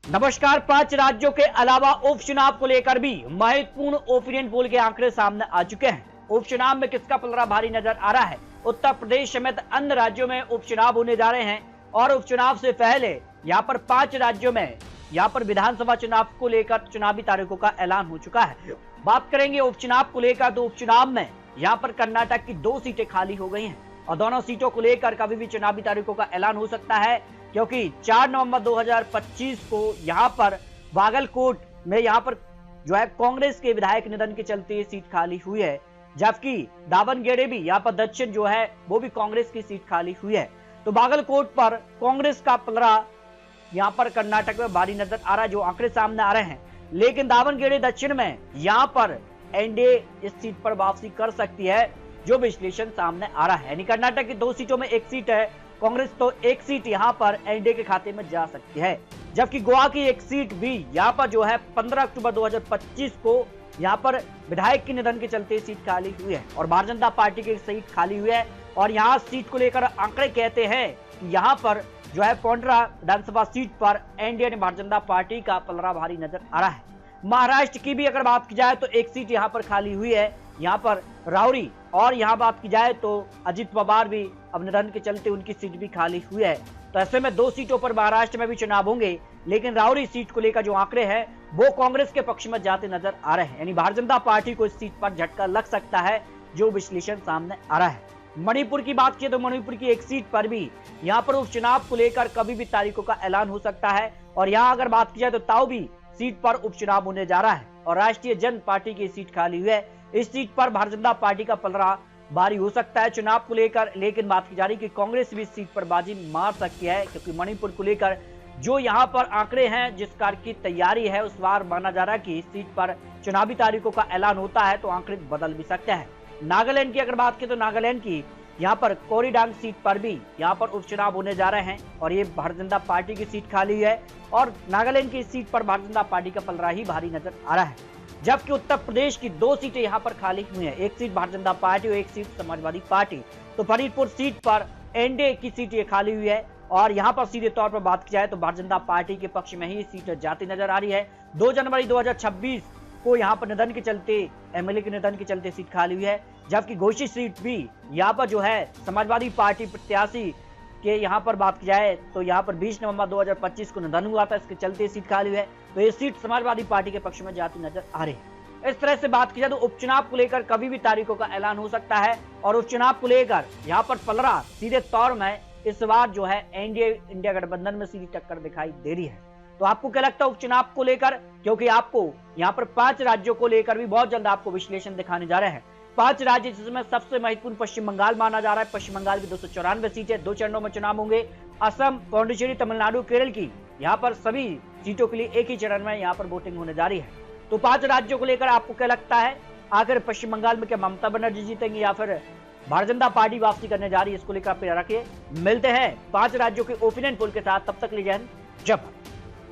नमस्कार। 5 राज्यों के अलावा उपचुनाव को लेकर भी महत्वपूर्ण ओपिनियन पोल के आंकड़े सामने आ चुके हैं। उपचुनाव में किसका पलड़ा भारी नजर आ रहा है? उत्तर प्रदेश समेत अन्य राज्यों में उपचुनाव होने जा रहे हैं और उपचुनाव से पहले यहां पर 5 राज्यों में यहां पर विधानसभा चुनाव को लेकर चुनावी तारीखों का ऐलान हो चुका है। बात करेंगे उपचुनाव को लेकर तो उपचुनाव में यहां पर कर्नाटक की 2 सीटें खाली हो गई हैं और दोनों सीटों को लेकर कभी भी चुनावी तारीखों का ऐलान हो सकता है, क्योंकि 4 नवंबर 2025 को यहां पर बागलकोट में यहां पर जो है कांग्रेस के विधायक निधन के चलते सीट खाली हुई है, जबकि दावनगेरे भी यहां पर दक्षिण जो है वो भी कांग्रेस की सीट खाली हुई है। तो बागलकोट पर कांग्रेस का पलड़ा यहां पर कर्नाटक में भारी नजर आ रहा है, जो आंकड़े सामने आ रहे हैं। लेकिन दावनगेरे दक्षिण में यहां पर एनडीए इस सीट पर वापसी कर सकती है, जो विश्लेषण सामने आ रहा है। यानी कर्नाटक की 2 सीटों में 1 सीट है कांग्रेस, तो 1 सीट यहां पर एनडीए के खाते में जा सकती है, जबकि गोवा की 1 सीट भी यहां पर जो है 15 अक्टूबर 2025 को यहां पर विधायक के निधन के चलते सीट खाली हुई है और भारतीय जनता पार्टी की सीट खाली हुई है। और यहां सीट को लेकर आंकड़े कहते हैं कि यहां पर जो है पोंड्रा विधानसभा सीट पर एनडीए ने भारतीय जनता पार्टी का पलड़ा भारी नजर आ रहा है। महाराष्ट्र की भी अगर बात की जाए तो 1 सीट यहां पर खाली हुई है, यहां पर राउरी, और यहां बात की जाए तो अजित पवार भी अब निधन के चलते उनकी सीट भी खाली हुई है। तो ऐसे में 2 सीटों पर महाराष्ट्र में भी चुनाव होंगे, लेकिन राउरी सीट को लेकर जो आंकड़े हैं वो कांग्रेस के पक्ष में जाते नजर आ रहे हैं। यानी भारतीय जनता पार्टी को इस सीट पर झटका लग सकता है, जो विश्लेषण सामने आ रहा है। मणिपुर की बात की तो मणिपुर की 1 सीट पर भी यहाँ पर उपचुनाव को लेकर कभी भी तारीखों का ऐलान हो सकता है। और यहाँ अगर बात की जाए तो ताऊ भी सीट पर उपचुनाव होने जा रहा है और राष्ट्रीय जन पार्टी की सीट खाली हुई है। इस सीट पर भारतीय जनता पार्टी का पलड़ा भारी हो सकता है चुनाव को लेकर। लेकिन बात की जा रही है कि कांग्रेस भी इस सीट पर बाजी मार सकती है, क्योंकि मणिपुर को लेकर जो यहाँ पर आंकड़े हैं, जिस कार्य की तैयारी है, उस बार माना जा रहा है कि इस सीट पर चुनावी तारीखों का ऐलान होता है तो आंकड़े बदल भी सकते हैं। नागालैंड की अगर बात की तो नागालैंड की यहाँ पर कोरीडांग सीट पर भी यहाँ पर उपचुनाव होने जा रहे हैं और ये भारतीय जनता पार्टी की सीट खाली है और नागालैंड की सीट पर भारतीय जनता पार्टी का पलड़ा ही भारी नजर आ रहा है। जबकि उत्तर प्रदेश की 2 सीटें यहाँ पर खाली हुई हैं, 1 सीट भारतीय जनता पार्टी और 1 सीट समाजवादी पार्टी। तो फरीदपुर सीट पर एनडीए की सीट ये खाली हुई है और यहाँ पर सीधे तौर पर बात की जाए तो भारतीय जनता पार्टी के पक्ष में ही सीट जाती नजर आ रही है। 2 जनवरी 2026 को यहाँ पर निधन के चलते एमएलए के निधन के चलते सीट खाली हुई है, जबकि घोषित सीट भी यहाँ पर जो है समाजवादी पार्टी प्रत्याशी के यहाँ पर बात की जाए तो यहाँ पर 20 नवंबर 2025 को निधन हुआ था, इसके चलते सीट खाली हुई है। तो ये सीट समाजवादी पार्टी के पक्ष में जाती नजर आ रही है। इस तरह से बात की जाए तो उपचुनाव को लेकर कभी भी तारीखों का ऐलान हो सकता है और उपचुनाव को लेकर यहाँ पर पलड़ा सीधे तौर में इस बार जो है एनडीए इंडिया गठबंधन में सीधी टक्कर दिखाई दे रही है। तो आपको क्या लगता है उपचुनाव को लेकर? क्योंकि आपको यहाँ पर 5 राज्यों को लेकर भी बहुत जल्द आपको विश्लेषण दिखाने जा रहे हैं। 5 राज्य जिसमें सबसे महत्वपूर्ण पश्चिम बंगाल माना जा रहा है। पश्चिम बंगाल की 294 सीटें 2 चरणों में चुनाव होंगे। असम, पौंडुचेरी, तमिलनाडु, केरल की यहाँ पर सभी सीटों के लिए एक ही चरण में यहाँ पर वोटिंग होने जा रही है। तो 5 राज्यों को लेकर आपको क्या लगता है? आखिर पश्चिम बंगाल में क्या ममता बनर्जी जीतेंगी या फिर भारतीय जनता पार्टी वापसी करने जा रही है? इसको लेकर आप रखिए। मिलते हैं 5 राज्यों के ओपिनियन पोल के साथ, तब तक लीजिए जय भारत।